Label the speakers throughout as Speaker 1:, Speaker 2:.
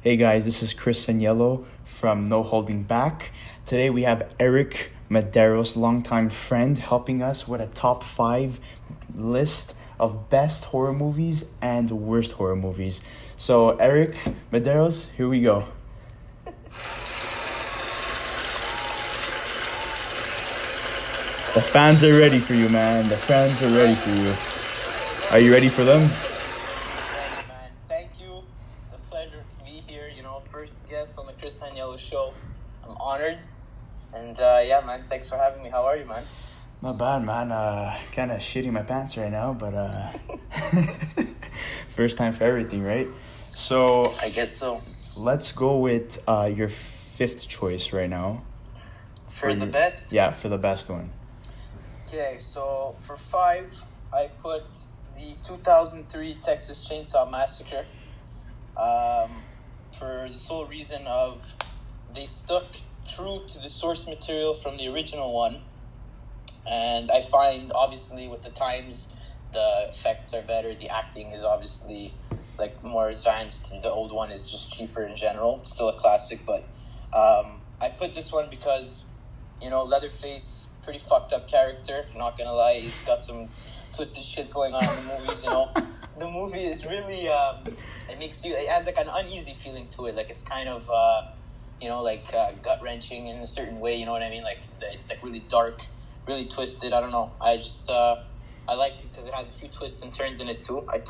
Speaker 1: Hey guys, this is Chris Aniello from No Holding Back. Today we have Eric Medeiros, longtime friend, helping us with a top 5 list of best horror movies and worst horror movies. So Eric Medeiros, here we go. The fans are ready for you, man. The fans are ready for you. Are you ready for them?
Speaker 2: Man, thank you. It's a pleasure to be here. First guest on the Chris Aniello show. I'm honored. And yeah, man, thanks for having me. How are you, man?
Speaker 1: Not bad, man. Kind of shitting my pants right now, but first time for everything, right? So
Speaker 2: I guess so.
Speaker 1: Let's go with your 5th choice right now.
Speaker 2: For the best?
Speaker 1: Yeah, for the best one.
Speaker 2: Okay, so for 5, I put the 2003 Texas Chainsaw Massacre. For the sole reason of they stuck true to the source material from the original one. And I find, obviously, with the times, the effects are better. The acting is obviously more advanced. The old one is just cheaper in general. It's still a classic, but I put this one because, Leatherface, pretty fucked up character. Not gonna lie, he's got some twisted shit going on in the movies. The movie is really it has an uneasy feeling to it. It's kind of gut wrenching in a certain way. You know what I mean? It's really dark, really twisted. I don't know. I just I liked it because it has a few twists and turns in it too. I've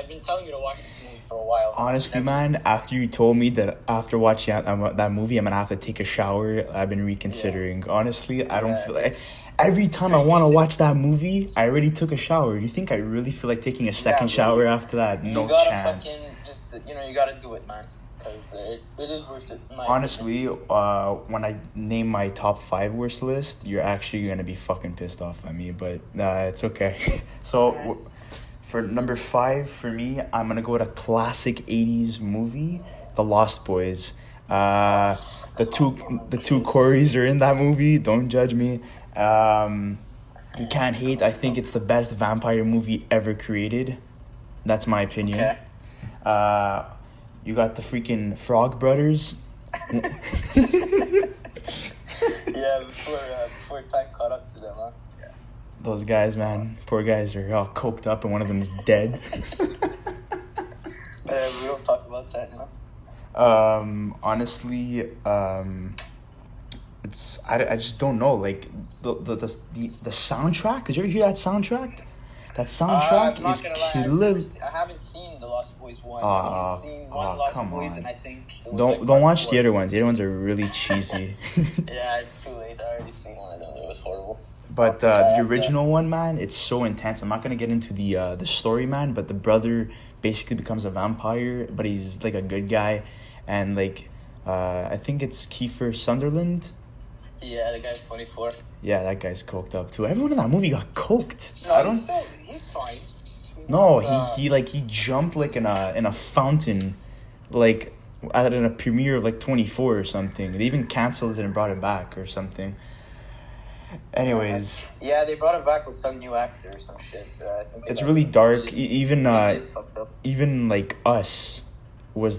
Speaker 2: been telling you to watch this movie for a while.
Speaker 1: Honestly, man, after you told me that after watching that movie, I'm gonna have to take a shower, I've been reconsidering. Yeah. Honestly, I don't feel like every time I want to watch that movie, I already took a shower. Do you think I really feel like taking a second shower after that? No chance.
Speaker 2: You gotta do it, man. It is worth it.
Speaker 1: Honestly, when I name my top 5 worst list, you're actually gonna be fucking pissed off at me, but it's okay. So, for number 5 for me, I'm gonna go with a classic '80s movie, The Lost Boys. The two Coreys are in that movie. Don't judge me. You can't hate. I think it's the best vampire movie ever created. That's my opinion.
Speaker 2: Okay.
Speaker 1: You got the freaking Frog Brothers.
Speaker 2: Yeah, before time caught up to them, huh? Yeah.
Speaker 1: Those guys, man. Poor guys are all coked up and one of them is dead.
Speaker 2: We don't talk about that,
Speaker 1: Honestly, it's I just don't know. The soundtrack. Did you ever hear that soundtrack? That soundtrack is killer.
Speaker 2: I haven't seen The Lost Boys 1. I've seen one Lost Boys, and I think it was
Speaker 1: don't watch 4. The other ones. The other ones are really cheesy.
Speaker 2: Yeah, it's too late. I already seen one of them. It was horrible.
Speaker 1: But the original one, man, it's so intense. I'm not gonna get into the story, man. But the brother basically becomes a vampire, but he's a good guy, and I think it's Kiefer Sutherland.
Speaker 2: Yeah, the guy's 24.
Speaker 1: Yeah, that guy's coked up too. Everyone in that movie got coked.
Speaker 2: No, he's fine.
Speaker 1: He jumped in a fountain, at a premiere of 24 or something. They even canceled it and brought it back or something. Anyways.
Speaker 2: Yeah, they brought it back with some new actor or some shit. So I think
Speaker 1: it's really dark. Even
Speaker 2: fucked up.
Speaker 1: Even Us was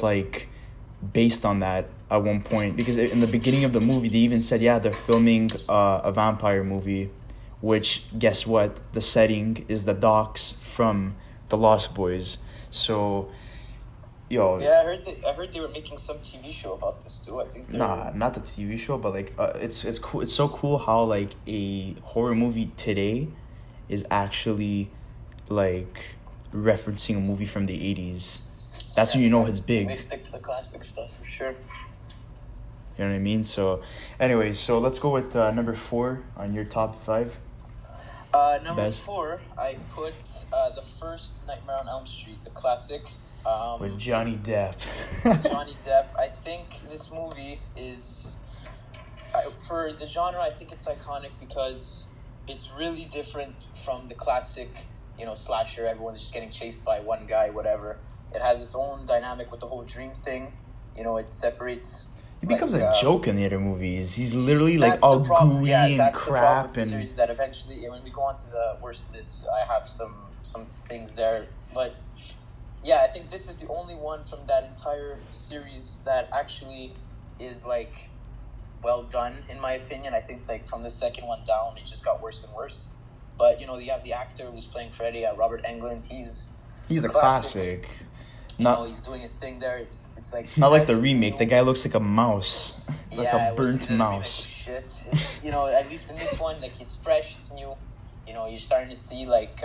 Speaker 1: based on that at one point, because in the beginning of the movie they even said they're filming a vampire movie, which guess what, the setting is the docks from The Lost Boys. So
Speaker 2: yeah, I heard they were making some TV show about this too. I think
Speaker 1: not the TV show, but it's cool. It's so cool how a horror movie today is actually referencing a movie from the 80s. That's when you know it's big.
Speaker 2: They stick to the classic stuff for sure.
Speaker 1: You know what I mean? So, anyways, let's go with number 4 on your top 5.
Speaker 2: Number 4, I put the first Nightmare on Elm Street, the classic.
Speaker 1: With Johnny Depp.
Speaker 2: Johnny Depp. I think this movie is, for the genre, I think it's iconic because it's really different from the classic, slasher. Everyone's just getting chased by one guy, whatever. It has its own dynamic with the whole dream thing. It separates.
Speaker 1: He becomes a joke in the other movies. He's literally all gooey and crap.
Speaker 2: The series that eventually, when we go on to the worst list, I have some things there. But Yeah, I think this is the only one from that entire series that actually is like well done, in my opinion. I think like from the second one down, it just got worse and worse. But you know, you have the actor who's playing Freddy, Robert Englund. He's
Speaker 1: a classic.
Speaker 2: He's doing his thing there. It's like
Speaker 1: not like the remake. The guy looks like a mouse, like a burnt mouse.
Speaker 2: Shit. You know, at least in this one, like it's fresh, it's new. You know, you're starting to see like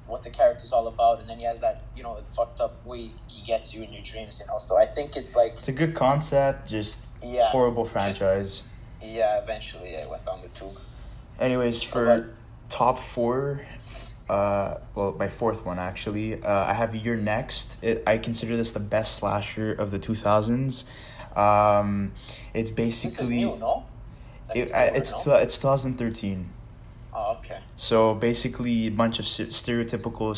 Speaker 2: what the character's all about, and then he has that, you know, fucked up way he gets you in your dreams. You know, so I think it's like
Speaker 1: it's a good concept, just horrible franchise.
Speaker 2: Eventually I went down the tube.
Speaker 1: Anyways, for top 4. My fourth one actually. I have You're Next. I consider this the best slasher of the 2000s. It's basically.
Speaker 2: This is new, no?
Speaker 1: It's 2013.
Speaker 2: Oh, okay.
Speaker 1: So basically, a bunch of stereotypical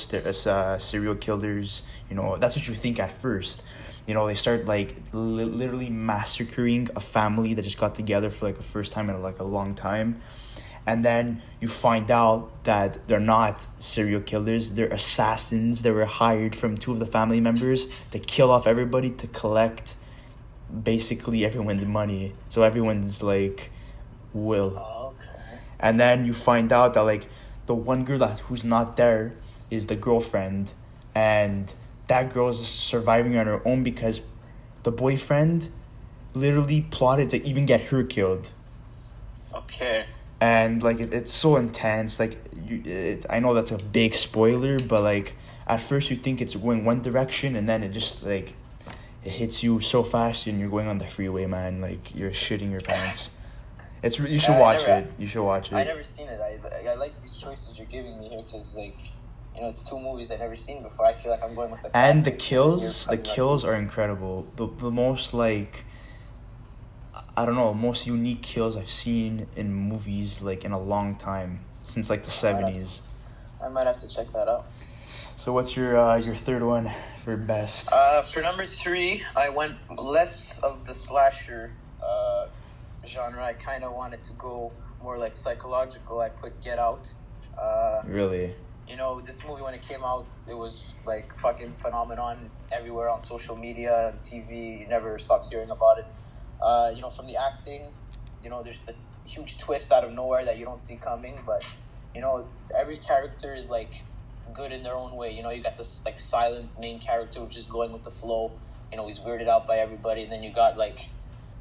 Speaker 1: serial killers. You know, that's what you think at first. You know, they start like literally massacring a family that just got together for like the first time in like a long time. And then you find out that they're not serial killers. They're assassins. They were hired from 2 of the family members to kill off everybody to collect basically everyone's money. So everyone's like will.
Speaker 2: Oh, okay.
Speaker 1: And then you find out that like the one girl who's not there is the girlfriend. And that girl is surviving on her own because the boyfriend literally plotted to even get her killed.
Speaker 2: Okay.
Speaker 1: And like it's so intense. Like I know that's a big spoiler, but like at first you think it's going one direction, and then it just like it hits you so fast, and you're going on the freeway, man. Like you're shitting your pants. You should watch it. You should watch it.
Speaker 2: I never seen it. I like these choices you're giving me here because like, you know, it's 2 movies I've never seen before. I feel like I'm going with the
Speaker 1: and the kills are incredible. The most like, I don't know, most unique kills I've seen in movies like in a long time, since like the 70s.
Speaker 2: I might have to check that out.
Speaker 1: So what's your third one for best?
Speaker 2: For number 3, I went less of the slasher genre. I kind of wanted to go more like psychological. I put Get Out.
Speaker 1: Really?
Speaker 2: You know, this movie when it came out, it was like fucking phenomenon everywhere on social media and TV. You never stopped hearing about it. You know, from the acting, you know, there's the huge twist out of nowhere that you don't see coming. But, you know, every character is like good in their own way. You know, you got this like silent main character who's just going with the flow. You know, he's weirded out by everybody. And then you got like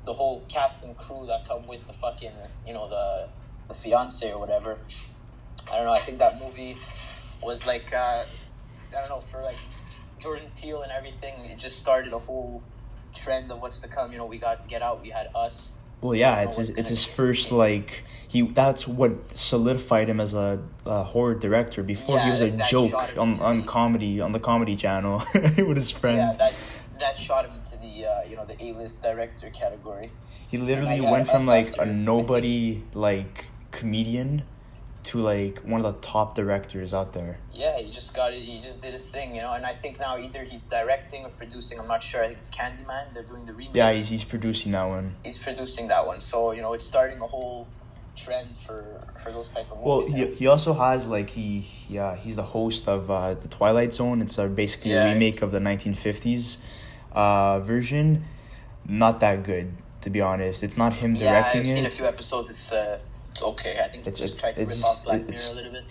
Speaker 2: the whole cast and crew that come with the fucking, you know, the fiance or whatever. I don't know. I think that movie was like, I don't know, for like Jordan Peele and everything, it just started a whole trend of what's to come. You know, we got Get Out, we had Us.
Speaker 1: Well, yeah, it's his first like that's what solidified him as a horror director. Before he was a joke on the Comedy Channel with his friend.
Speaker 2: Yeah, that shot him into the the A-list director category.
Speaker 1: He literally went from like a nobody like comedian to like one of the top directors out there.
Speaker 2: Yeah, he just got it. He just did his thing, you know. And I think now either he's directing or producing. I'm not sure. I think it's Candyman. They're doing the remake.
Speaker 1: Yeah, he's producing that one.
Speaker 2: He's producing that one. So you know, it's starting a whole trend for those type of movies.
Speaker 1: Well, he also has like he's the host of the Twilight Zone. It's basically a remake of the 1950s version. Not that good, to be honest. It's not him directing it.
Speaker 2: I've seen a few episodes. It's okay. I think it's just tried to rip off Black Mirror a little bit.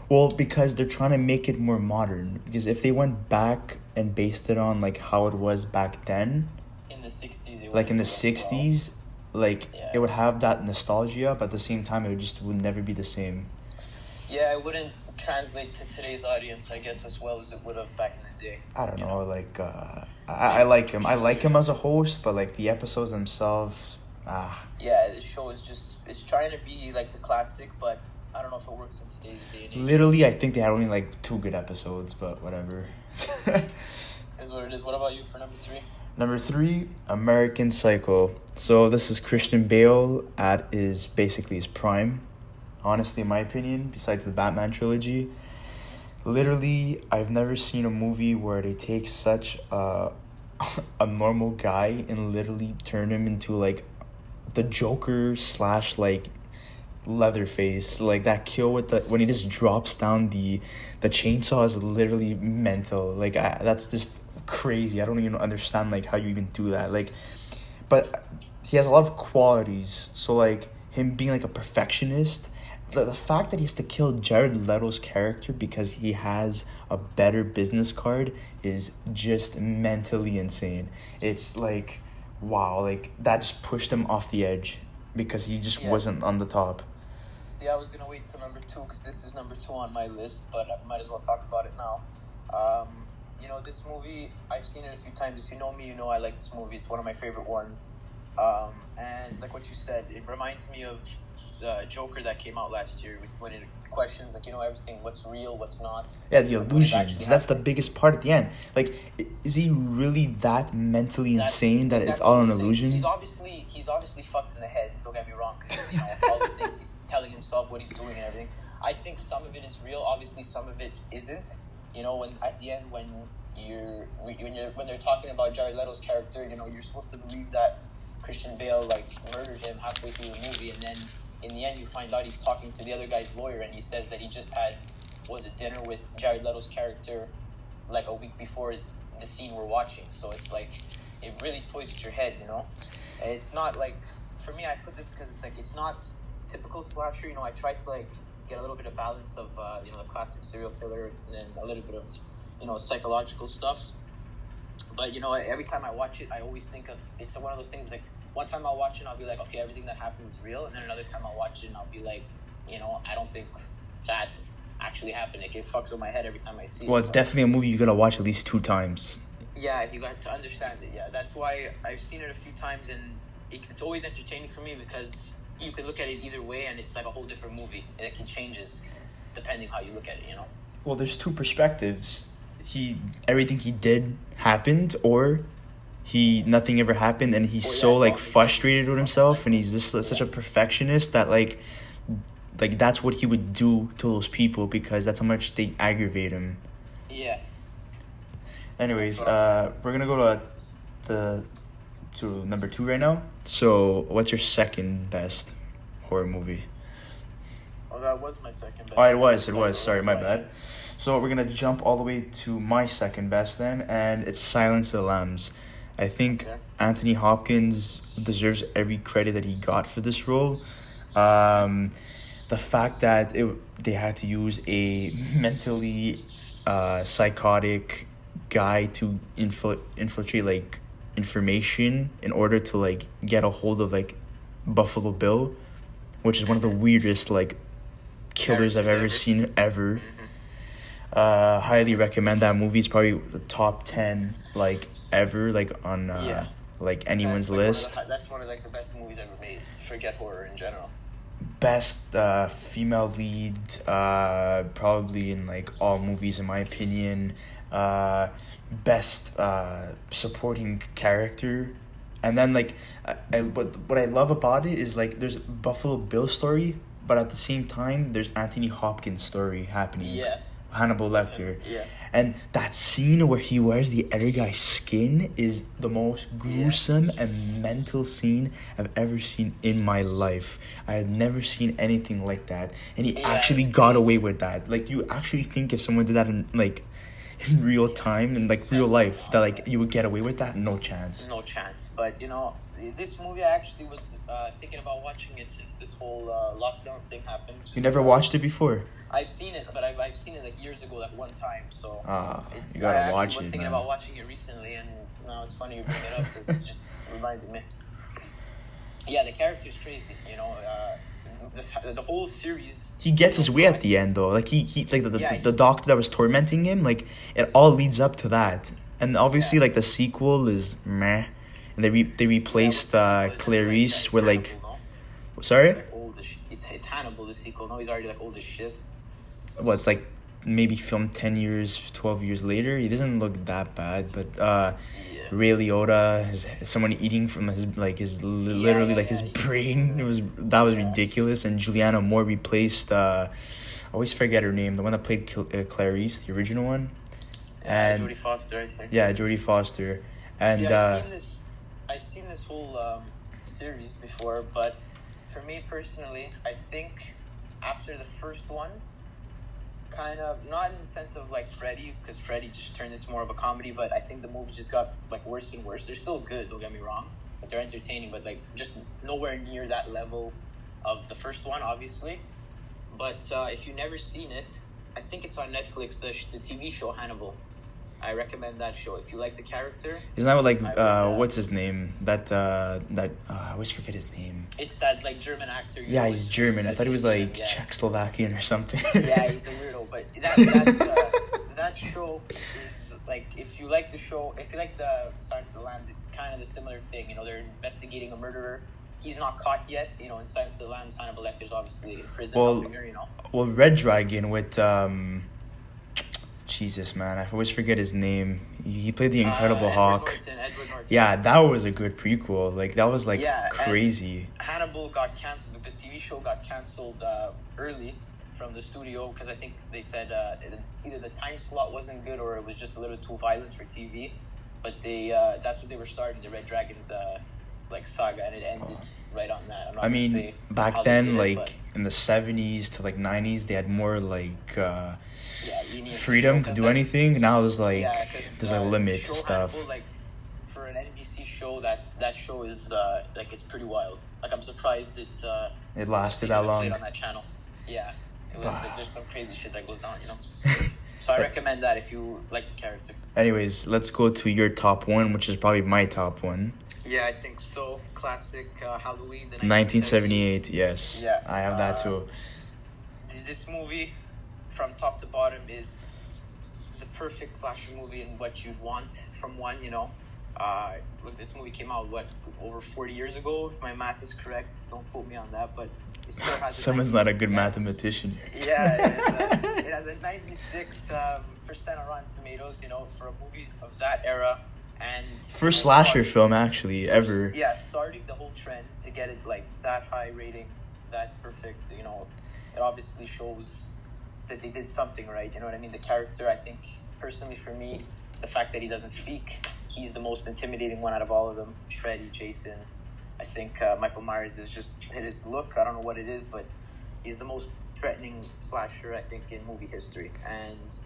Speaker 1: Well, because they're trying to make it more modern. Because if they went back and based it on like how it was back then,
Speaker 2: in the 60s,
Speaker 1: it would have that nostalgia, but at the same time, it would never be the same.
Speaker 2: Yeah, it wouldn't translate to today's audience, I guess, as well as it would have back in the day.
Speaker 1: I don't know, like I like him. I like him as a host, but like the episodes themselves.
Speaker 2: Yeah, the show is it's trying to be like the classic, but I don't know if it works in today's day and age.
Speaker 1: Literally, I think they had only like 2 good episodes, but whatever.
Speaker 2: Is what it is. What about you for number 3?
Speaker 1: Number 3, American Psycho. So this is Christian Bale at basically his prime. Honestly, in my opinion, besides the Batman trilogy. Literally, I've never seen a movie where they take such a normal guy and literally turn him into like the Joker / like Leatherface. Like that kill when he just drops down the chainsaw is literally mental. Like that's just crazy. I don't even understand like how you even do that. Like, but he has a lot of qualities. So like him being like a perfectionist, the fact that he has to kill Jared Leto's character because he has a better business card is just mentally insane. It's like, wow, like that just pushed him off the edge because he just wasn't on the top.
Speaker 2: See, I was going to wait till number 2 because this is number 2 on my list, but I might as well talk about it now. You know, this movie, I've seen it a few times. If you know me, you know I like this movie. It's one of my favorite ones. And like what you said, it reminds me of the Joker that came out last year when it questions, like, you know, everything, what's real, what's not.
Speaker 1: Yeah, the illusions. That's the biggest part at the end. Like, is he really that mentally insane that it's all an illusion?
Speaker 2: He's obviously fucked in the head, don't get me wrong, because, you know, all these things he's telling himself, what he's doing and everything. I think some of it is real. Obviously, some of it isn't. You know, when at the end, when they're talking about Jared Leto's character, you know, you're supposed to believe that Christian Bale like murdered him halfway through the movie, and then in the end you find out he's talking to the other guy's lawyer, and he says that he just had dinner with Jared Leto's character like a week before the scene we're watching. So it's like it really toys with your head, you know. It's not like, for me, I put this because it's like it's not typical slasher. You know, I tried to like get a little bit of balance of you know, the classic serial killer and then a little bit of, you know, psychological stuff. But, you know, every time I watch it, I always think of, it's one of those things, like, one time I'll watch it and I'll be like, okay, everything that happens is real. And then another time I'll watch it and I'll be like, you know, I don't think that actually happened. It fucks with my head every time I see it.
Speaker 1: Well, it's definitely a movie you gotta watch at least 2 times.
Speaker 2: Yeah, you got to understand it, yeah. That's why I've seen it a few times, and it's always entertaining for me because you can look at it either way and it's like a whole different movie. And it can changes depending how you look at it, you know?
Speaker 1: Well, there's 2 perspectives. Everything he did happened, or nothing ever happened, and he's frustrated with himself, and he's just such a perfectionist that like that's what he would do to those people because that's how much they aggravate him.
Speaker 2: Yeah.
Speaker 1: Anyways, we're gonna go to number 2 right now. So, what's your second best horror movie?
Speaker 2: Oh, that was my second best.
Speaker 1: Oh, it was. Sorry, my bad. So we're gonna jump all the way to my second best then, and it's Silence of the Lambs. I think Anthony Hopkins deserves every credit that he got for this role. The fact that they had to use a mentally psychotic guy to infiltrate like information in order to like get a hold of like Buffalo Bill, which is one of the weirdest like killers I've ever seen ever. Highly recommend that movie. It's probably the top 10 like ever, like on like anyone's list.
Speaker 2: That's one of like the best movies ever made. Forget horror in general.
Speaker 1: Best female lead, probably in like all movies in my opinion. Best supporting character, and then like what I love about it is like there's Buffalo Bill's story, but at the same time there's Anthony Hopkins' story happening.
Speaker 2: Yeah.
Speaker 1: Hannibal Lecter.
Speaker 2: Yeah.
Speaker 1: And that scene where he wears the other guy's skin is the most gruesome and mental scene I've ever seen in my life. I had never seen anything like that. And he actually got away with that. Like, you actually think if someone did that in real time, in like real life, that like you would get away with that? No chance.
Speaker 2: No chance. But, you know, this movie, I actually was thinking about watching it since this whole lockdown thing happened.
Speaker 1: You never watched it before?
Speaker 2: I've seen it, but I've seen it like years ago, like one time. So
Speaker 1: you gotta watch it.
Speaker 2: I was thinking about watching it recently, and now it's funny you bring it up because it just reminded me. Yeah, the character's crazy. You know, the whole series.
Speaker 1: He gets his way at the end, though. Like he like the doctor that was tormenting him. Like it all leads up to that, and obviously like the sequel is meh. And they replaced Clarice with like, sorry.
Speaker 2: It's like old as it's Hannibal, the sequel. No, he's already like old as shit.
Speaker 1: Well, it's like maybe filmed 10 years, 12 years later. He doesn't look that bad, but Ray Liotta is someone eating from his his brain. That was ridiculous. And Julianne Moore replaced I always forget her name, the one that played Clarice, the original one.
Speaker 2: Yeah, Jodie Foster, I think.
Speaker 1: Yeah, Jodie Foster. And
Speaker 2: I've seen this whole series before, but for me personally, I think after the first one, kind of, not in the sense of like Freddy, because Freddy just turned into more of a comedy, but I think the movie just got like worse and worse. They're still good, don't get me wrong, but they're entertaining, but like just nowhere near that level of the first one, obviously. But if you've never seen it, I think it's on Netflix, the TV show Hannibal. I recommend that show if you like the character.
Speaker 1: Isn't that what, like, what's his name? I always forget his name.
Speaker 2: It's that, like, German actor.
Speaker 1: Yeah, he's German. I thought he was, like, Czechoslovakian or something.
Speaker 2: Yeah, he's a weirdo. But that show is, like, if you like the show, if you like the Silence of the Lambs, it's kind of a similar thing. You know, they're investigating a murderer. He's not caught yet. You know, in Silence of the Lambs, Hannibal Lecter's obviously in prison.
Speaker 1: Well, Red Dragon with... Jesus, man, I always forget his name. He played the Incredible Hawk.
Speaker 2: Edward Norton.
Speaker 1: Yeah, that was a good prequel. Like, that was, like, crazy.
Speaker 2: Hannibal got canceled. The TV show got canceled early from the studio because I think they said either the time slot wasn't good or it was just a little too violent for TV. But that's what they were starting, the Red Dragon, saga, and it ended right on that.
Speaker 1: I mean, back then, in the 70s to, 90s, they had more, freedom to do anything. Now there's there's a limit to stuff.
Speaker 2: Hannibal, for an NBC show, that show is it's pretty wild. I'm surprised it
Speaker 1: lasted that long
Speaker 2: on that channel. Yeah, it was. There's some crazy shit that goes down, So I recommend that if you like the character.
Speaker 1: Anyways, let's go to your top one, which is probably my top one.
Speaker 2: Yeah, I think so. Classic Halloween.
Speaker 1: 1978. Yes.
Speaker 2: Yeah,
Speaker 1: I have that too.
Speaker 2: This movie, from top to bottom, is the perfect slasher movie and what you'd want from one, Look, this movie came out, over 40 years ago, if my math is correct. Don't quote me on that, but it still has...
Speaker 1: Someone's not a good mathematician.
Speaker 2: Yeah, it has a 96% on Rotten Tomatoes, for a movie of that era. And
Speaker 1: first slasher film, actually, ever.
Speaker 2: Yeah, starting the whole trend to get it, that high rating, that perfect, it obviously shows that they did something right, you know what I mean? The character, I think, personally for me, the fact that he doesn't speak, he's the most intimidating one out of all of them. Freddy, Jason, I think Michael Myers is just his look. I don't know what it is, but he's the most threatening slasher, I think, in movie history. And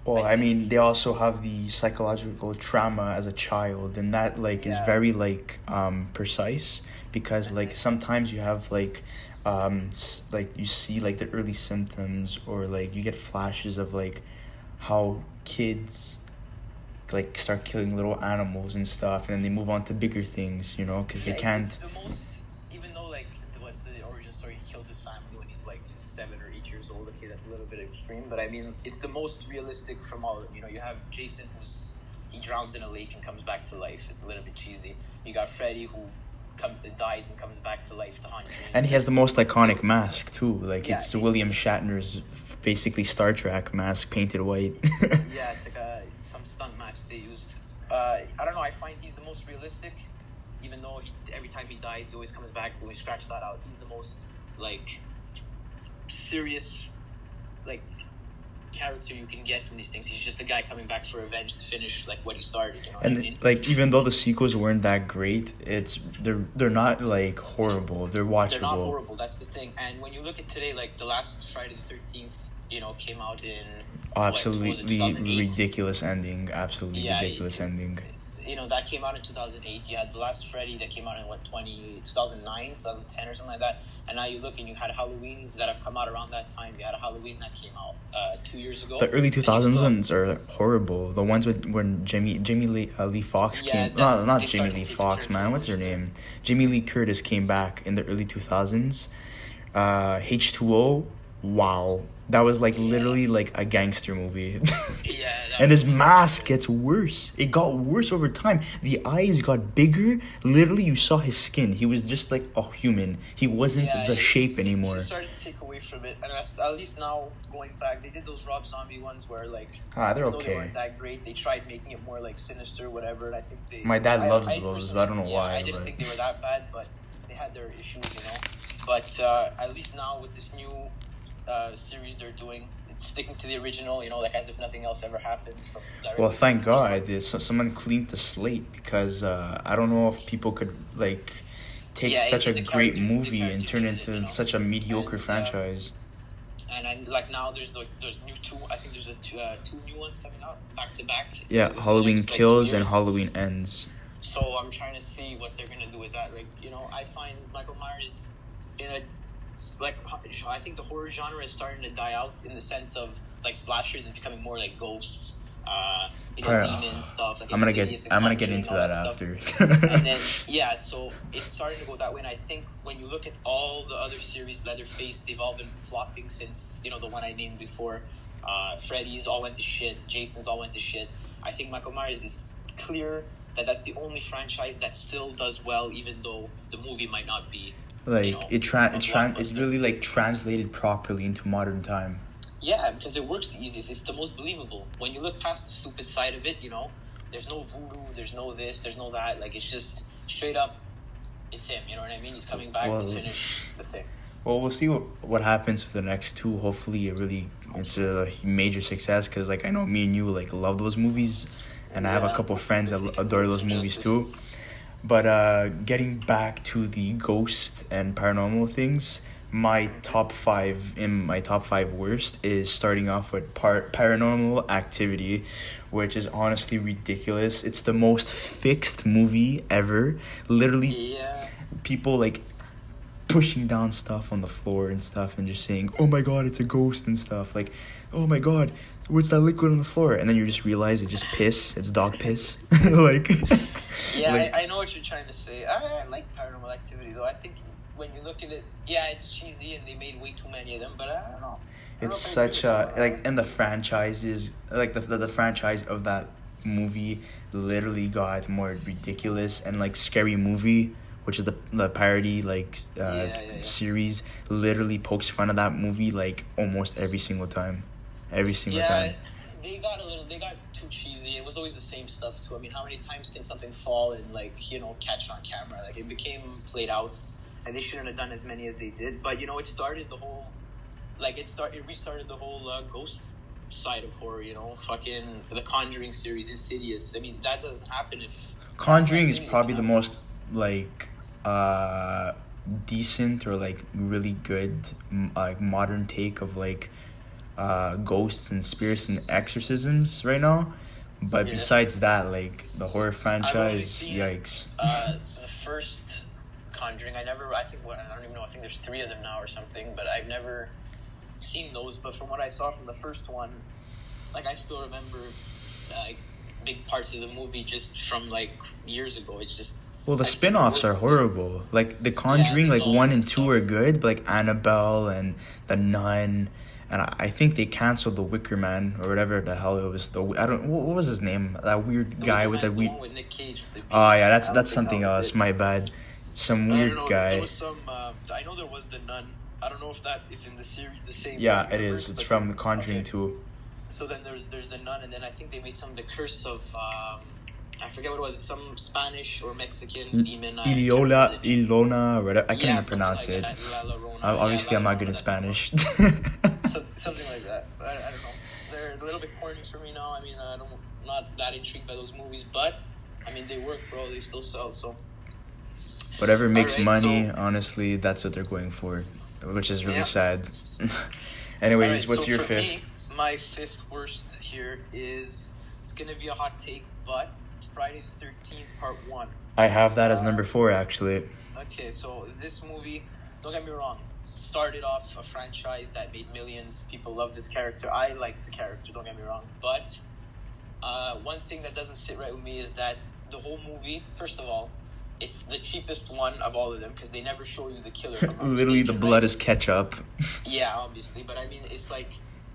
Speaker 1: well, I mean, they also have the psychological trauma as a child, and that is very precise, because sometimes you have you see the early symptoms, or you get flashes of how kids start killing little animals and stuff, and then they move on to bigger things, because they can't.
Speaker 2: It's the most, even though what's the origin story? He kills his family when he's 7 or 8 years old. Okay, that's a little bit extreme, but I mean, it's the most realistic from all of them. You have Jason, he drowns in a lake and comes back to life. It's a little bit cheesy. You got Freddy, who dies and comes back to life to haunt you.
Speaker 1: And he has the most iconic mask too. It's William Shatner's basically Star Trek mask painted white.
Speaker 2: Yeah, it's some stunt mask they used. I don't know. I find he's the most realistic, even though every time he dies, he always comes back. So we scratch that out. He's the most serious character you can get from these things. He's just a guy coming back for revenge to finish what he started. You know what I mean?
Speaker 1: Even though the sequels weren't that great, they're not horrible. They're watchable.
Speaker 2: They're not horrible. That's the thing. And when you look at today, the last Friday the 13th, came out in
Speaker 1: absolutely ridiculous ending. Absolutely ridiculous ending.
Speaker 2: That came out in 2008. You had The Last Freddy that came out in 2009, 2010 or something like that. And now you look and you had Halloweens that have come out around that time. You had a Halloween that came out 2 years ago.
Speaker 1: The early 2000s are horrible. The ones when Jamie Lee Fox came. No, not Jamie Lee Fox, man. What's her name? Jamie Lee Curtis came back in the early 2000s. H2O. Wow. That was literally a gangster movie. And his mask gets worse. It got worse over time. The eyes got bigger. Literally, you saw his skin. He was just a human. He wasn't the shape anymore.
Speaker 2: It started to take away from it. And at least now, going back, they did those Rob Zombie ones where
Speaker 1: they're okay.
Speaker 2: They weren't that great. They tried making it more sinister, whatever. And I think
Speaker 1: my dad loves those, but I don't know why.
Speaker 2: I didn't think they were that bad, but they had their issues, But at least now with this new series they're doing, it's sticking to the original, as if nothing else ever happened.
Speaker 1: Well, thank God someone cleaned the slate, because I don't know if people could take such a great movie and turn it into such a mediocre franchise.
Speaker 2: And I'm like now there's new two. I think there's two new ones coming out back to back.
Speaker 1: Yeah, Halloween
Speaker 2: next,
Speaker 1: Kills
Speaker 2: 2
Speaker 1: and
Speaker 2: years.
Speaker 1: Halloween Ends.
Speaker 2: So I'm trying to see what they're gonna do with that. Like, you know, I find Michael Myers in a like I think the horror genre is starting to die out in the sense of like slashers is becoming more like ghosts, demons stuff. Like
Speaker 1: I'm gonna get into that after.
Speaker 2: And then so it's starting to go that way. And I think when you look at all the other series, Leatherface, they've all been flopping since the one I named before. Freddy's all went to shit. Jason's all went to shit. I think Michael Myers is clear that's the only franchise that still does well, even though the movie might not be
Speaker 1: like it's really like translated properly into modern time.
Speaker 2: Yeah, because it works the easiest. It's the most believable. When you look past the stupid side of it, there's no voodoo, there's no this, there's no that. Like, it's just straight up, it's him. You know what I mean? He's coming back to finish the thing.
Speaker 1: Well, we'll see what happens for the next two. Hopefully, it really into a major success. Because like I know me and you like love those movies, and I have a couple of friends that adore those movies too. But getting back to the ghost and paranormal things, my top five worst is starting off with Paranormal Activity, which is honestly ridiculous. It's the most fixed movie ever. Literally, people like pushing down stuff on the floor and stuff and just saying, "Oh my god, it's a ghost" and stuff. Like, "Oh my god, what's that liquid on the floor?" And then you just realize it's just piss. It's dog piss. Like,
Speaker 2: I know what you're trying to say. I like Paranormal Activity though. I think when you look at it, it's cheesy and they made way too many of them. But I don't know.
Speaker 1: It's such a and the franchises like the franchise of that movie literally got more ridiculous, and like Scary Movie, which is the parody series, literally pokes fun of that movie like almost every single time. Time.
Speaker 2: They got too cheesy. It was always the same stuff too. I mean, how many times can something fall and catch it on camera? Like, it became played out, and they shouldn't have done as many as they did. But it started the whole, it restarted the whole ghost side of horror. Fucking the Conjuring series, Insidious. I mean, that doesn't happen if
Speaker 1: Conjuring is probably the most decent or like really good modern take of ghosts and spirits and exorcisms right now. But besides that, like the horror franchise, yikes.
Speaker 2: The first Conjuring, I don't even know, I think there's 3 of them now or something, but I've never seen those. But from what I saw from the first one, I still remember big parts of the movie just from years ago. It's just,
Speaker 1: well, the spin-offs are horrible. Like The Conjuring, 1 and 2 are good, but Annabelle and The Nun, and I think they canceled The Wicker Man or whatever the hell it was. What was his name? That weird guy with the weird.
Speaker 2: One with Nick Cage.
Speaker 1: Oh yeah, that's something else. My bad. Some weird guy.
Speaker 2: There was some. I know there was The Nun. I don't know if that is in the series the same.
Speaker 1: Yeah, it is. It's from The Conjuring 2.
Speaker 2: So then there's The Nun, and then I think they made The Curse of. I forget what it was. Some Spanish or Mexican demon.
Speaker 1: Ilona, or whatever. I can't even pronounce it. Obviously, I'm not good in Spanish.
Speaker 2: Something like that. I don't know. They're a little bit corny for me now. I mean, I'm not that intrigued by those movies, but I mean, they work, bro. They still sell, so.
Speaker 1: Whatever makes money, honestly, that's what they're going for, which is really sad. Anyways, what's your fifth?
Speaker 2: Me, my fifth worst here is, it's gonna be a hot take, but Friday the 13th Part 1.
Speaker 1: I have that as number 4, actually.
Speaker 2: Okay, so this movie, don't get me wrong, started off a franchise that made millions. People love this character. I like the character, don't get me wrong. But one thing that doesn't sit right with me is that the whole movie, first of all, it's the cheapest one of all of them because they never show you the killer.
Speaker 1: Literally, the blood is ketchup.
Speaker 2: Yeah, obviously. But I mean, it's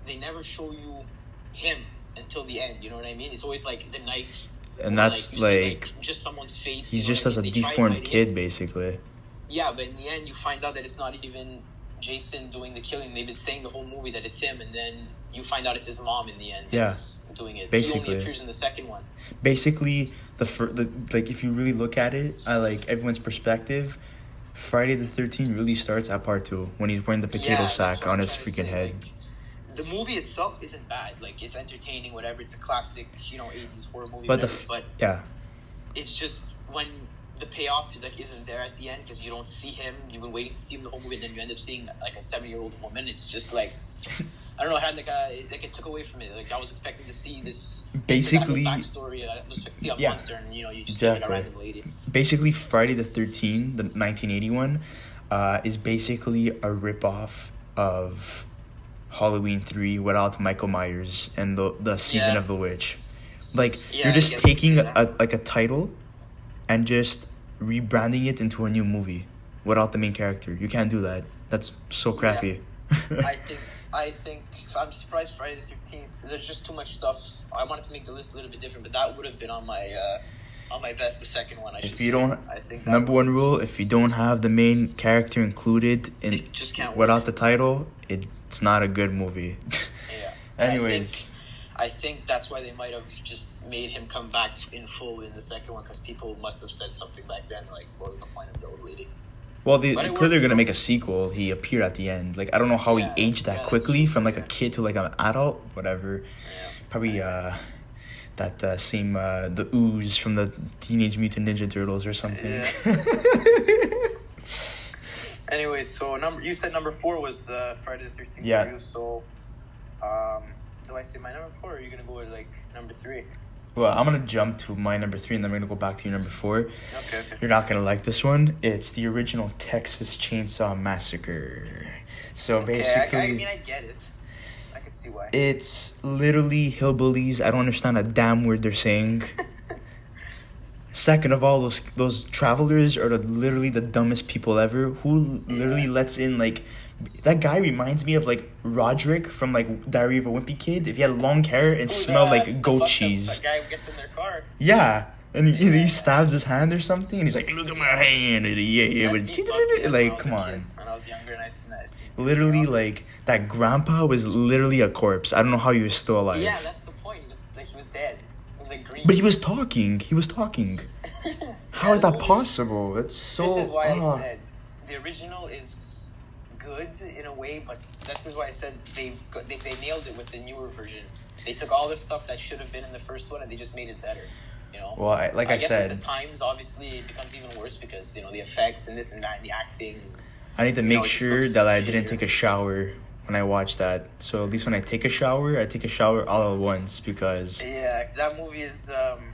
Speaker 2: they never show you him until the end. You know what I mean? It's always the knife.
Speaker 1: And that's
Speaker 2: see, just someone's face.
Speaker 1: He's just as a deformed kid, basically.
Speaker 2: Yeah, but in the end, you find out that it's not even Jason doing the killing. They've been saying the whole movie that it's him, and then you find out it's his mom in the end that's doing it. Basically. He only appears in the second one.
Speaker 1: Basically, if you really look at it, I everyone's perspective, Friday the 13th really starts at Part 2 when he's wearing the potato sack on his freaking head.
Speaker 2: The movie itself isn't bad. It's entertaining, whatever. It's a classic, 80s horror movie.
Speaker 1: But
Speaker 2: it's just when the payoff like isn't there at the end because you don't see him. You've been waiting to see him the whole movie, and then you end up seeing like a 7-year-old woman. It's just like I don't know. It had it took away from it. Like I was expecting to see this
Speaker 1: basically
Speaker 2: backstory. I was expecting to see a monster, and you just see a random lady.
Speaker 1: Basically, Friday the 13th, the 1981, is basically a ripoff of Halloween 3 without Michael Myers and the season of the witch. Like you're just taking a title and just rebranding it into a new movie without the main character. You can't do that. That's so crappy.
Speaker 2: Yeah. I think I'm surprised Friday the 13th. There's just too much stuff. I wanted to make the list a little bit different, but that would have been on my best. The second one.
Speaker 1: If you don't, number one rule: if you don't have the main character included in without the title, it's not a good movie.
Speaker 2: Yeah.
Speaker 1: Anyways.
Speaker 2: I think that's why they might have just made him come back in full in the second one, because people must have said something back then, like, what was the point of the old lady?
Speaker 1: Well, they're clearly going to make a sequel. He appeared at the end. Like, I don't know how he aged that quickly from, like, a kid to, like, an adult, whatever.
Speaker 2: Yeah.
Speaker 1: Probably that same, the ooze from the Teenage Mutant Ninja Turtles or something.
Speaker 2: Yeah. Anyways, so you said number 4 was Friday the 13th.
Speaker 1: Yeah.
Speaker 2: For you, so, do I say my number 4, or are you going to go with, like, number 3?
Speaker 1: Well, I'm going to jump to my number 3, and then we're going to go back to your number 4.
Speaker 2: Okay.
Speaker 1: You're not going to like this one. It's the original Texas Chainsaw Massacre. So basically...
Speaker 2: I get it. I can see why.
Speaker 1: It's literally hillbillies. I don't understand a damn word they're saying. Second of all, those travelers are literally the dumbest people ever. Who literally lets in, like... That guy reminds me of, like, Roderick from, like, Diary of a Wimpy Kid. If he had long hair and smelled like goat cheese.
Speaker 2: That guy who gets in their car.
Speaker 1: Yeah. And he stabs his hand or something, and he's like, look at my hand. Like, come on.
Speaker 2: When I was younger, nice.
Speaker 1: Literally, like, that grandpa was literally a corpse. I don't know how he was still alive.
Speaker 2: Yeah, that's the point. He was dead. He was, like, green.
Speaker 1: But he was talking. How is that possible? It's so...
Speaker 2: This is why I said the original is good in a way, but this is why I said they nailed it with the newer version. They took all the stuff that should have been in the first one and they just made it better. You know.
Speaker 1: Well, I guess
Speaker 2: with the times, obviously, it becomes even worse because the effects and this and that and the acting.
Speaker 1: I need to make sure that I didn't take a shower when I watch that. So at least when I take a shower all at once because...
Speaker 2: Yeah, that movie is...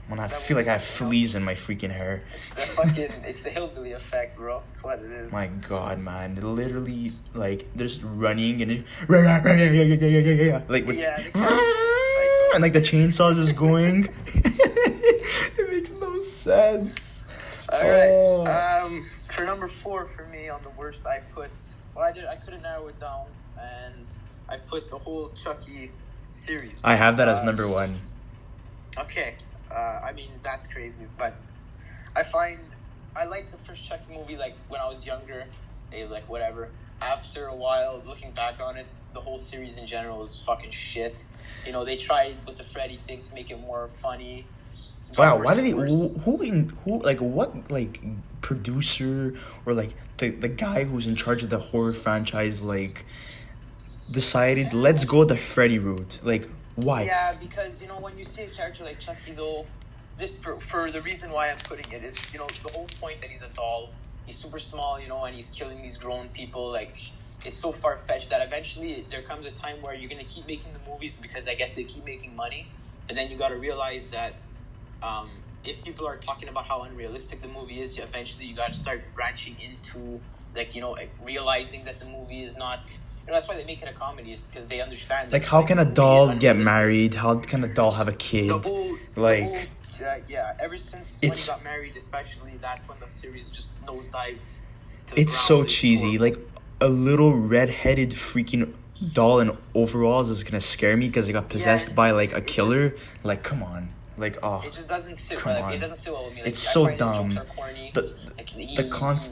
Speaker 1: when I feel like I have fleas in my freaking hair.
Speaker 2: It's the hillbilly effect, bro. That's what it is.
Speaker 1: My God, man. Literally, like, they're just running and... Like, with... And, like, the chainsaws is going. It makes no sense.
Speaker 2: Alright. For number 4 for me on the worst, I put... Well, I couldn't narrow it down, and I put the whole Chucky series.
Speaker 1: I have that as number 1.
Speaker 2: Okay. I mean, that's crazy, but I like the first Chucky movie, like, when I was younger, like, whatever. After a while, looking back on it, the whole series in general is fucking shit. They tried with the Freddy thing to make it more funny.
Speaker 1: Wow, why did they... Who, like, what, like, producer or, like, the guy who's in charge of the horror franchise, like, decided, let's go the Freddy route? Like, why?
Speaker 2: Yeah, because, when you see a character like Chucky, though, this, for the reason why I'm putting it is, the whole point that he's a doll, he's super small, and he's killing these grown people, like... It's so far-fetched that eventually there comes a time where you're going to keep making the movies because I guess they keep making money. But then you got to realize that if people are talking about how unrealistic the movie is, eventually you got to start branching into, like, realizing that the movie is not... that's why they make it a comedy, is because they understand...
Speaker 1: Like, how can a doll get married? How can a doll have a kid?
Speaker 2: Ever since when he got married, especially, that's when the series just nosedived.
Speaker 1: It's so cheesy. Like... A little red-headed freaking doll in overalls is gonna scare me because it got possessed by like a killer. Like, come on, like, oh,
Speaker 2: it just doesn't sit. It doesn't sit well with me.
Speaker 1: It's so dumb. The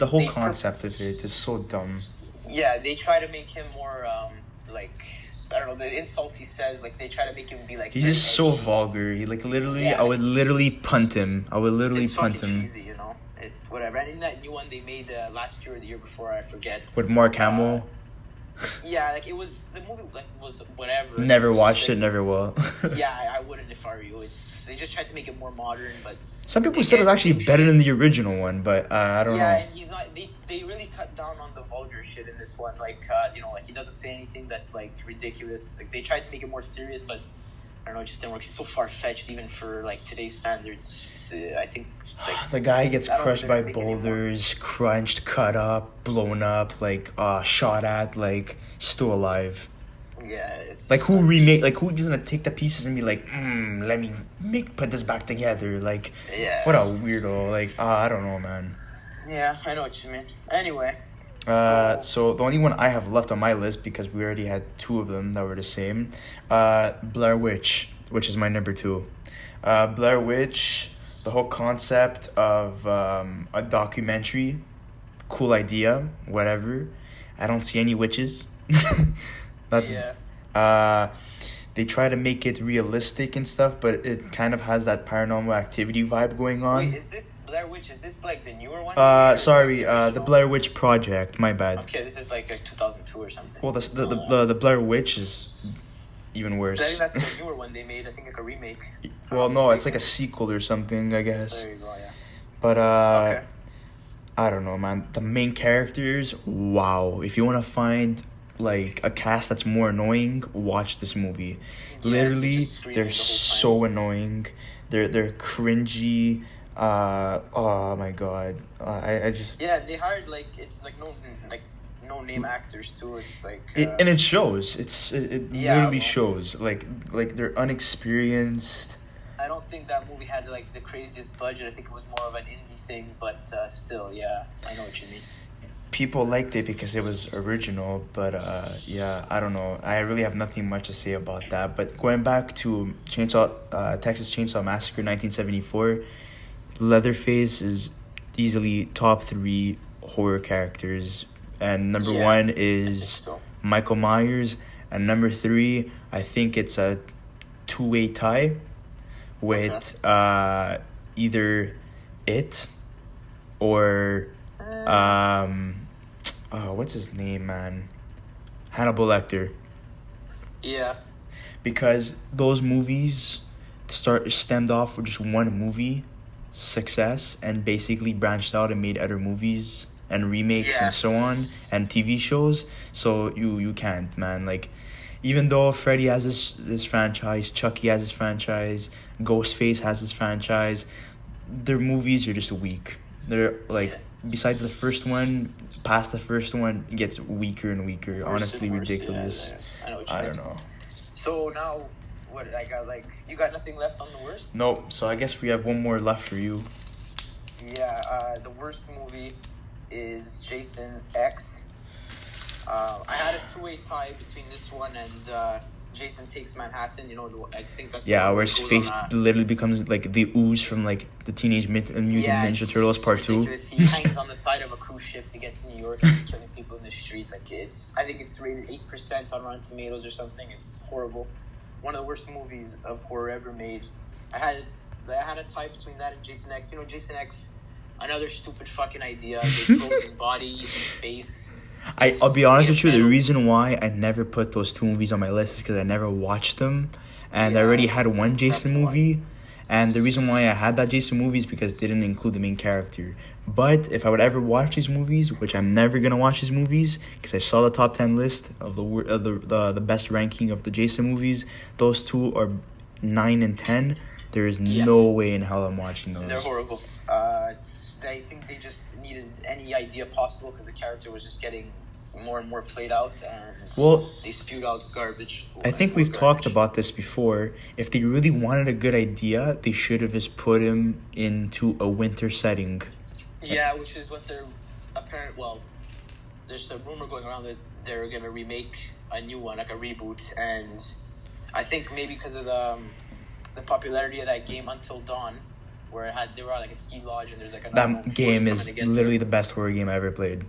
Speaker 1: whole concept of it is so dumb.
Speaker 2: Yeah, they try to make him more like, I don't know, the insults he says. Like, they try to make him be like.
Speaker 1: He's just so vulgar. He like literally. I would literally punt him.
Speaker 2: It's fucking cheesy, Whatever. And in that new one they made last year or the year before, I forget.
Speaker 1: With Mark Hamill?
Speaker 2: Yeah, like it was the movie like was whatever.
Speaker 1: Never
Speaker 2: was
Speaker 1: watched
Speaker 2: like,
Speaker 1: it, never will.
Speaker 2: Yeah, I wouldn't if I were you. They just tried to make it more modern, but
Speaker 1: Some people said it was actually better than the original one, but I don't know.
Speaker 2: Yeah, and he's not. They really cut down on the vulgar shit in this one. Like like he doesn't say anything that's like ridiculous. Like they tried to make it more serious, but I don't know, it just didn't work. He's so far fetched even for like today's standards. I think. Like,
Speaker 1: the guy gets crushed by boulders, crunched, cut up, blown up, like shot at, like still alive.
Speaker 2: Yeah, it's
Speaker 1: like who's gonna take the pieces and be like, let me put this back together? Like,
Speaker 2: yeah,
Speaker 1: what a weirdo. Like, I don't know, man.
Speaker 2: Yeah, I know what you mean. Anyway.
Speaker 1: So the only one I have left on my list, because we already had two of them that were the same, Blair Witch, which is my number 2. Blair Witch. The whole concept of a documentary, cool idea, whatever. I don't see any witches. They try to make it realistic and stuff, but it kind of has that paranormal activity vibe going on.
Speaker 2: Wait, is this Blair Witch? Is this like the newer one?
Speaker 1: The Blair Witch Project. My bad.
Speaker 2: Okay, this is like 2002 or something.
Speaker 1: Well, the Blair Witch is even worse.
Speaker 2: I think that's the newer one they made. I think like a remake.
Speaker 1: Well, no, it's like a sequel or something, I guess.
Speaker 2: There you go, yeah.
Speaker 1: But
Speaker 2: okay.
Speaker 1: I don't know, man. The main characters, wow. If you want to find like a cast that's more annoying, watch this movie.
Speaker 2: Yeah,
Speaker 1: literally, they're so annoying. They're cringy. Oh my god. I just.
Speaker 2: Yeah, they hired it's no name actors too. It's like.
Speaker 1: And it shows. It literally shows. Like they're unexperienced.
Speaker 2: I don't think that movie had like the craziest budget. I think it was more of an indie thing, but still, yeah, I know what you mean.
Speaker 1: People liked it because it was original, but yeah, I don't know. I really have nothing much to say about that. But going back to Texas Chainsaw Massacre 1974, Leatherface is easily top 3 horror characters, and number 1 is Michael Myers, and number 3, I think it's a 2-way tie with either It or what's his name, man? Hannibal Lecter.
Speaker 2: Yeah.
Speaker 1: Because those movies stemmed off with just one movie success and basically branched out and made other movies and remakes and so on and TV shows. So you can't, man. Like, even though Freddy has this franchise, Chucky has his franchise, Ghostface has his franchise, their movies are just weak. They're like, besides the first one, past the first one, it gets weaker and weaker. Honestly, ridiculous.
Speaker 2: Yeah.
Speaker 1: I don't know.
Speaker 2: So now, what you got nothing left on the worst?
Speaker 1: Nope. So I guess we have one more left for you.
Speaker 2: Yeah. The worst movie is Jason X. I had a 2-way tie between this one and Jason Takes Manhattan. I think that's
Speaker 1: where his face literally becomes like the ooze from like the Teenage Mutant Ninja Turtles Part 2.
Speaker 2: He hangs on the side of a cruise ship to get to New York and he's killing people in the street. I think it's rated 8% on Rotten Tomatoes or something. It's horrible. One of the worst movies of horror ever made. I had a tie between that and Jason X. Jason X, another stupid fucking idea. They froze his body using space.
Speaker 1: I'll be honest with you, the reason why I never put those 2 movies on my list is because I never watched them, and I already had one Jason movie, and the reason why I had that Jason movie is because they didn't include the main character. But if I would ever watch these movies, which I'm never gonna watch these movies because I saw the top 10 list of the best ranking of the Jason movies, those 2 are 9 and 10. There is no way in hell I'm watching those.
Speaker 2: They're horrible. I think they just needed any idea possible because the character was just getting more and more played out, and they spewed out garbage.
Speaker 1: I think we've talked about this before. If they really wanted a good idea, they should have just put him into a winter setting.
Speaker 2: Yeah, which is what they're there's a rumor going around that they're gonna remake a new one, like a reboot, and I think maybe because of the popularity of that game Until Dawn, where they were at like a ski lodge and there's like
Speaker 1: that game is literally the best horror game I ever played.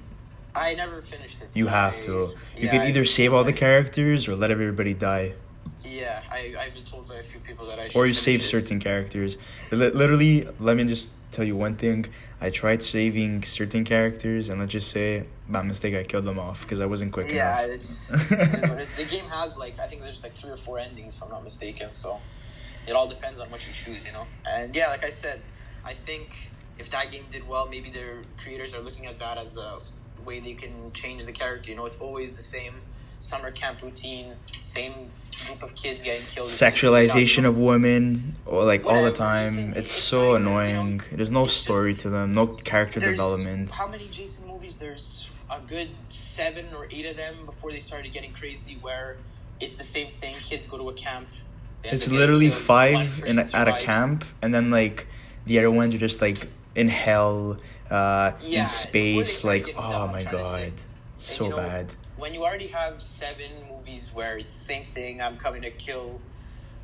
Speaker 2: I never finished it.
Speaker 1: You have to. You can either save all the characters or let everybody die.
Speaker 2: Yeah, I've been told by a few people that I should.
Speaker 1: Or you save
Speaker 2: finish it.
Speaker 1: certain characters. Literally, let me just tell you one thing. I tried saving certain characters, and let's just say, by mistake, I killed them off because I wasn't quick
Speaker 2: Yeah,
Speaker 1: enough.
Speaker 2: it is what it is. The game has I think there's 3 or 4 endings, if I'm not mistaken. So it all depends on what you choose, And yeah, like I said, I think if that game did well, maybe their creators are looking at that as a way they can change the character. It's always the same summer camp routine, same group of kids getting killed.
Speaker 1: Sexualization of women, or all the
Speaker 2: Whatever,
Speaker 1: time. It's so
Speaker 2: not even,
Speaker 1: annoying. There's no
Speaker 2: it's
Speaker 1: story
Speaker 2: just-
Speaker 1: to them, no character
Speaker 2: There's-
Speaker 1: development.
Speaker 2: How many Jason movies? There's a good 7 or 8 of them before they started getting crazy, where it's the same thing. Kids go to a camp. they end
Speaker 1: It's
Speaker 2: up getting
Speaker 1: literally
Speaker 2: killed,
Speaker 1: 5
Speaker 2: one person
Speaker 1: at a
Speaker 2: survives.
Speaker 1: camp, and then the other ones are just in hell,
Speaker 2: Yeah,
Speaker 1: in
Speaker 2: before they
Speaker 1: space.
Speaker 2: started getting
Speaker 1: Oh
Speaker 2: dumb,
Speaker 1: my
Speaker 2: I'm trying to say.
Speaker 1: god, so bad.
Speaker 2: When you already have 7 movies where it's the same thing, I'm coming to kill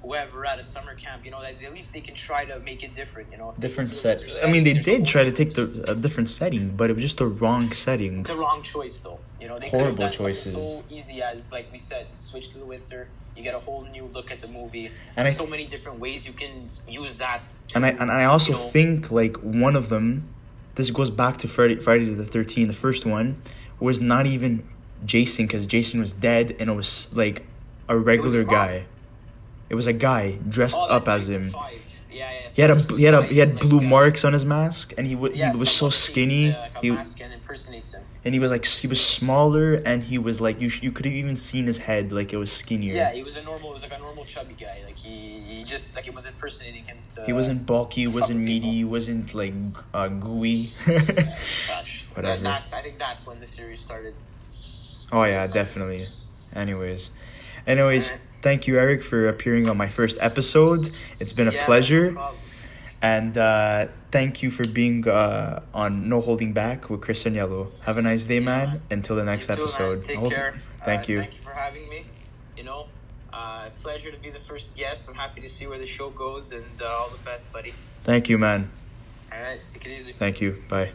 Speaker 2: whoever at a summer camp, at least they can try to make it different, if they
Speaker 1: Different
Speaker 2: feel
Speaker 1: set.
Speaker 2: there's
Speaker 1: I mean, they
Speaker 2: there's
Speaker 1: did
Speaker 2: a
Speaker 1: try to take a different setting, but it was just the wrong setting.
Speaker 2: The wrong choice, though. They could have
Speaker 1: Horrible
Speaker 2: done
Speaker 1: choices.
Speaker 2: something so easy as, like we said, switch to the winter. You get a whole new look at the movie.
Speaker 1: And
Speaker 2: so many different ways you can use that.
Speaker 1: And I also
Speaker 2: you know-
Speaker 1: think one of them, this goes back to Friday the 13th. The first one was not even Jason, because Jason was dead, and it was a regular guy. It was a guy dressed up as
Speaker 2: Jason
Speaker 1: him.
Speaker 2: 5. Yeah.
Speaker 1: He had blue marks on his mask, and he was so skinny.
Speaker 2: A mask and impersonates him.
Speaker 1: And he was smaller, and he was you could have even seen his head, it was skinnier.
Speaker 2: Yeah, he was a normal chubby guy. He just it was impersonating him.
Speaker 1: He wasn't bulky, wasn't meaty, he wasn't gooey.
Speaker 2: Gosh.
Speaker 1: Whatever.
Speaker 2: I think that's when the series started.
Speaker 1: Oh yeah, definitely. Anyways, thank you, Eric, for appearing on my first episode. It's been a pleasure.
Speaker 2: No problem.
Speaker 1: And thank you for being on No Holding Back with Chris and Yellow. Have a nice day, man. Until the next
Speaker 2: You too,
Speaker 1: episode.
Speaker 2: man. Take care.
Speaker 1: Thank you.
Speaker 2: Thank you for having me. Pleasure to be the first guest. I'm happy to see where the show goes, and all the best, buddy.
Speaker 1: Thank you, man.
Speaker 2: All right, take it easy.
Speaker 1: Thank you. Bye.